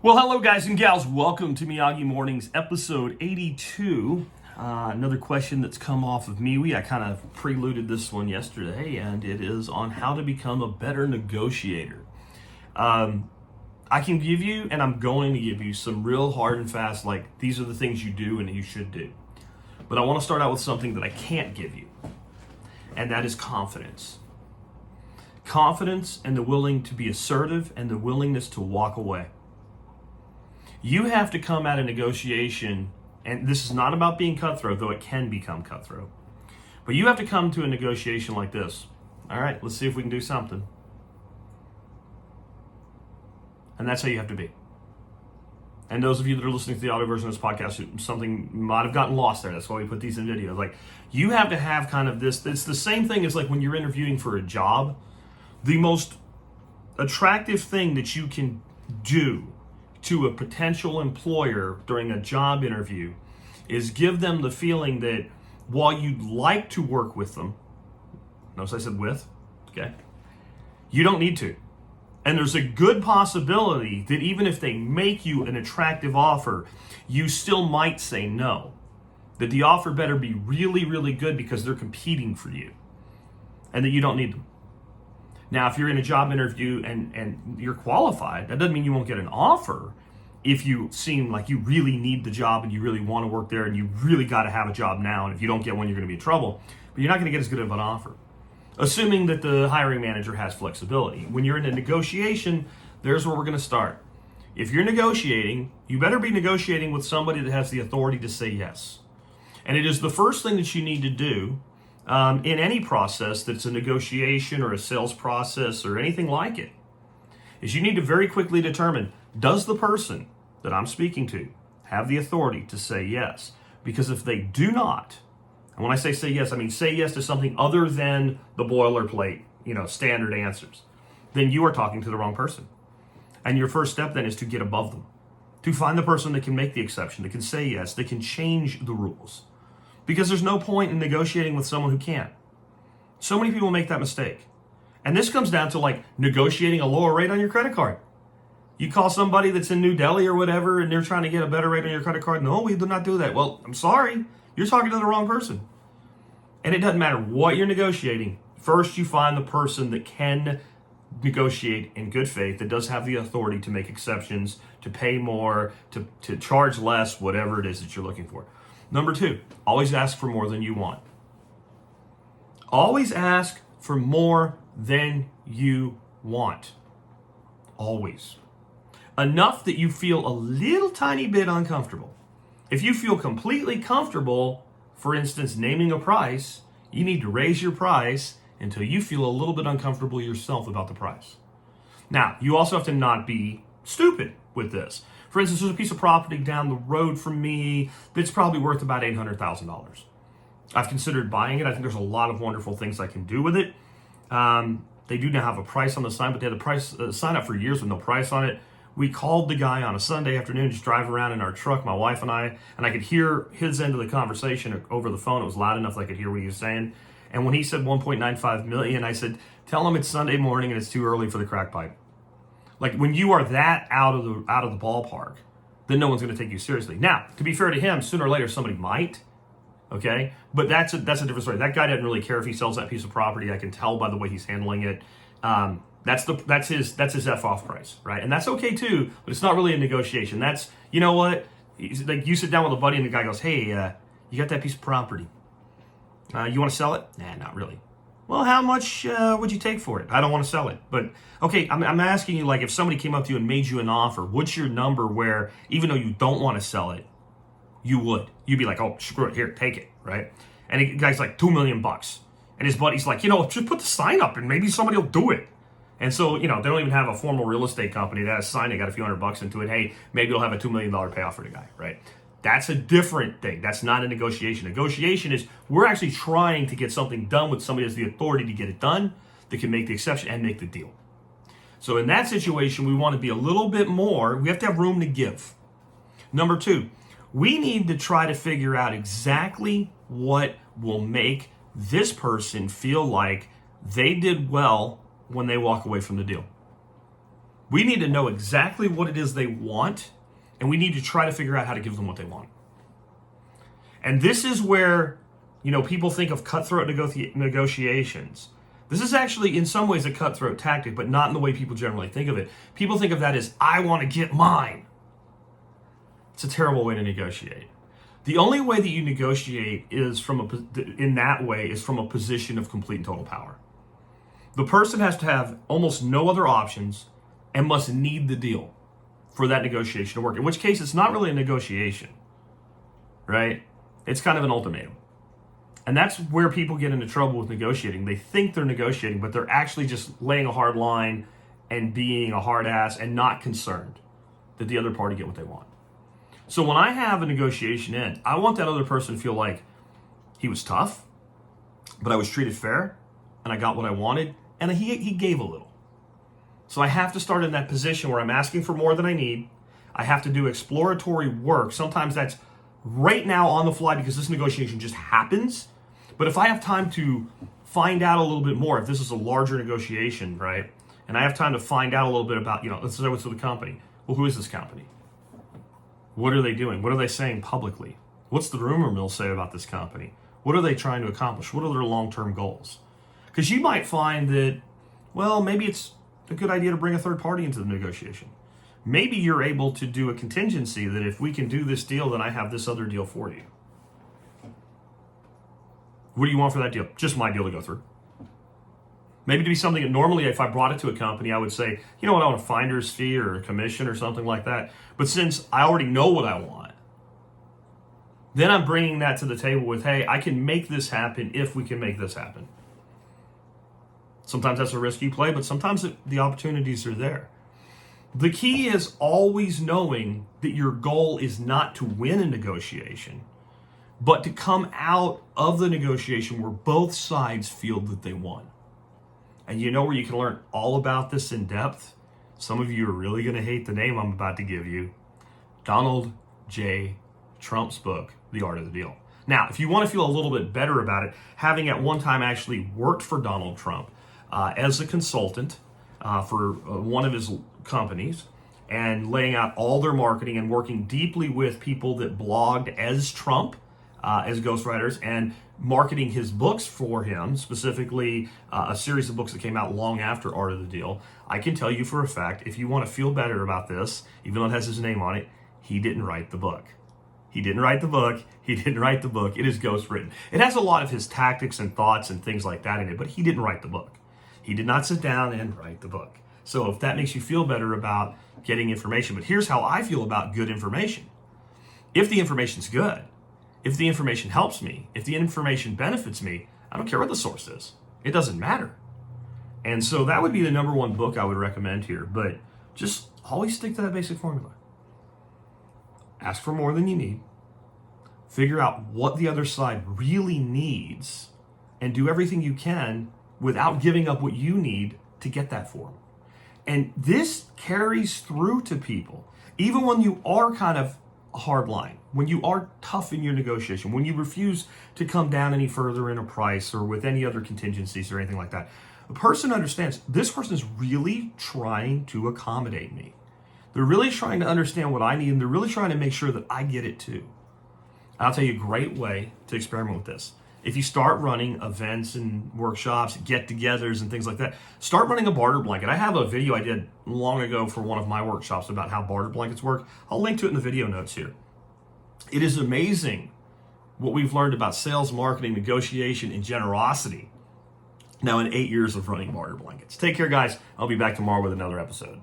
Well, hello guys and gals. Welcome to Miyagi Mornings, episode 82. Another question that's come off of MeWe. I kind of preluded this one yesterday, and it is on how to become a better negotiator. I can give you, and I'm going to give you, some real hard and fast, like, these are the things you do and you should do. But I want to start out with something that I can't give you, and that is confidence. Confidence and the willing to be assertive and the willingness to walk away. You have to come at a negotiation, and this is not about being cutthroat, though it can become cutthroat. But you have to come to a negotiation like this. All right, let's see if we can do something. And that's how you have to be. And those of you that are listening to the audio version of this podcast, something might have gotten lost there. That's why we put these in videos. Like, you have to have kind of this. It's the same thing as like when you're interviewing for a job. The most attractive thing that you can do to a potential employer during a job interview is give them the feeling that while you'd like to work with them, notice I said with, okay, you don't need to. And there's a good possibility that even if they make you an attractive offer, you still might say no. That the offer better be really, really good because they're competing for you and that you don't need them. Now, if you're in a job interview and you're qualified, that doesn't mean you won't get an offer if you seem like you really need the job and you really want to work there and you really got to have a job now. And if you don't get one, you're going to be in trouble. But you're not going to get as good of an offer, assuming that the hiring manager has flexibility. When you're in a negotiation, there's where we're going to start. If you're negotiating, you better be negotiating with somebody that has the authority to say yes. And it is the first thing that you need to do in any process that's a negotiation or a sales process or anything like it, is you need to very quickly determine, does the person that I'm speaking to have the authority to say yes? Because if they do not, and when I say yes, I mean say yes to something other than the boilerplate, standard answers, then you are talking to the wrong person. And your first step then is to get above them, to find the person that can make the exception, that can say yes, that can change the rules. Because there's no point in negotiating with someone who can't. So many people make that mistake. And this comes down to like negotiating a lower rate on your credit card. You call somebody that's in New Delhi or whatever and they're trying to get a better rate on your credit card. No, we do not do that. Well, I'm sorry. You're talking to the wrong person. And it doesn't matter what you're negotiating. First, you find the person that can negotiate in good faith, that does have the authority to make exceptions, to pay more, to charge less, whatever it is that you're looking for. Number 2, always ask for more than you want. Always ask for more than you want. Always. Enough that you feel a little tiny bit uncomfortable. If you feel completely comfortable, for instance, naming a price, you need to raise your price until you feel a little bit uncomfortable yourself about the price. Now, you also have to not be stupid with this. For instance, there's a piece of property down the road from me that's probably worth about $800,000. I've considered buying it. I think there's a lot of wonderful things I can do with it. They do now have a price on the sign, but they had the price sign up for years with no price on it. We called the guy on a Sunday afternoon, just drive around in our truck, my wife and I could hear his end of the conversation over the phone. It was loud enough that I could hear what he was saying. And when he said $1.95 million, I said, tell him it's Sunday morning and it's too early for the crack pipe. Like, when you are that out of the ballpark, then no one's going to take you seriously. Now, to be fair to him, sooner or later somebody might, okay? But that's a different story. That guy doesn't really care if he sells that piece of property. I can tell by the way he's handling it. That's his F-off price, right? And that's okay too, but it's not really a negotiation. That's, you know what? Like, you sit down with a buddy and the guy goes, hey, you got that piece of property. You want to sell it? Nah, not really. Well, how much would you take for it? I don't want to sell it. But, okay, I'm asking you, like, if somebody came up to you and made you an offer, what's your number where, even though you don't want to sell it, you would? You'd be like, oh, screw it, here, take it, right? And the guy's like, $2 million. And his buddy's like, just put the sign up and maybe somebody will do it. And so, they don't even have a formal real estate company that has a sign. They got a few $100 into it. Hey, maybe they'll have a $2 million payoff for the guy, right? That's a different thing. That's not a negotiation. Negotiation is we're actually trying to get something done with somebody who has the authority to get it done, that can make the exception and make the deal. So in that situation, we want to be a little bit more. We have to have room to give. Number 2, we need to try to figure out exactly what will make this person feel like they did well when they walk away from the deal. We need to know exactly what it is they want, and we need to try to figure out how to give them what they want. And this is where, people think of cutthroat negotiations. This is actually, in some ways, a cutthroat tactic, but not in the way people generally think of it. People think of that as, I want to get mine. It's a terrible way to negotiate. The only way that you negotiate is from a position of complete and total power. The person has to have almost no other options and must need the deal for that negotiation to work. In which case, it's not really a negotiation, right? It's kind of an ultimatum. And that's where people get into trouble with negotiating. They think they're negotiating, but they're actually just laying a hard line and being a hard ass and not concerned that the other party get what they want. So when I have a negotiation end, I want that other person to feel like he was tough, but I was treated fair, and I got what I wanted, and he gave a little. So I have to start in that position where I'm asking for more than I need. I have to do exploratory work. Sometimes that's right now on the fly because this negotiation just happens. But if I have time to find out a little bit more, if this is a larger negotiation, right, and I have time to find out a little bit about, let's say what's the company. Well, who is this company? What are they doing? What are they saying publicly? What's the rumor mill say about this company? What are they trying to accomplish? What are their long-term goals? Because you might find that, maybe it's a good idea to bring a third party into the negotiation. Maybe you're able to do a contingency that if we can do this deal, then I have this other deal for you. What do you want for that deal? Just my deal to go through. Maybe to be something that normally if I brought it to a company, I would say, I want a finder's fee or a commission or something like that. But since I already know what I want, then I'm bringing that to the table with, hey, I can make this happen if we can make this happen. Sometimes that's a risky play, but sometimes the opportunities are there. The key is always knowing that your goal is not to win a negotiation, but to come out of the negotiation where both sides feel that they won. And where you can learn all about this in depth? Some of you are really going to hate the name I'm about to give you. Donald J. Trump's book, The Art of the Deal. Now, if you want to feel a little bit better about it, having at one time actually worked for Donald Trump as a consultant for one of his companies and laying out all their marketing and working deeply with people that blogged as Trump, as ghostwriters, and marketing his books for him, specifically a series of books that came out long after Art of the Deal. I can tell you for a fact, if you want to feel better about this, even though it has his name on it, he didn't write the book. He didn't write the book. He didn't write the book. It is ghostwritten. It has a lot of his tactics and thoughts and things like that in it, but he didn't write the book. He did not sit down and write the book. So if that makes you feel better about getting information, but here's how I feel about good information. If the information's good, if the information helps me, if the information benefits me, I don't care what the source is. It doesn't matter. And so that would be the number one book I would recommend here, but just always stick to that basic formula. Ask for more than you need. Figure out what the other side really needs and do everything you can without giving up what you need to get that for them. And this carries through to people, even when you are kind of a hard line, when you are tough in your negotiation, when you refuse to come down any further in a price or with any other contingencies or anything like that. The person understands this person is really trying to accommodate me. They're really trying to understand what I need, and they're really trying to make sure that I get it too. I'll tell you a great way to experiment with this. If you start running events and workshops, get-togethers and things like that, start running a barter blanket. I have a video I did long ago for one of my workshops about how barter blankets work. I'll link to it in the video notes here. It is amazing what we've learned about sales, marketing, negotiation, and generosity now in 8 years of running barter blankets. Take care, guys. I'll be back tomorrow with another episode.